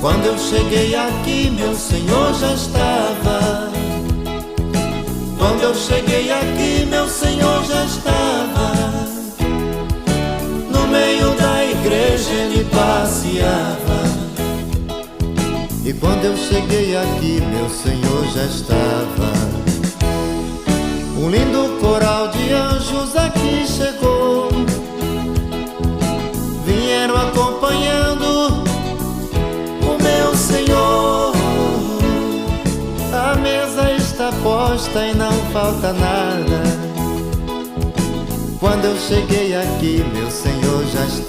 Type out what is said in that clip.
Quando eu cheguei aqui, meu Senhor já estava. Quando eu cheguei aqui, meu Senhor já estava. No meio da igreja ele passeava. E quando eu cheguei aqui, meu Senhor já estava. Um lindo coral de anjos aqui chegou. Vieram acompanhando o meu Senhor. A mesa está posta e não falta nada. Quando eu cheguei aqui, meu Senhor já estava.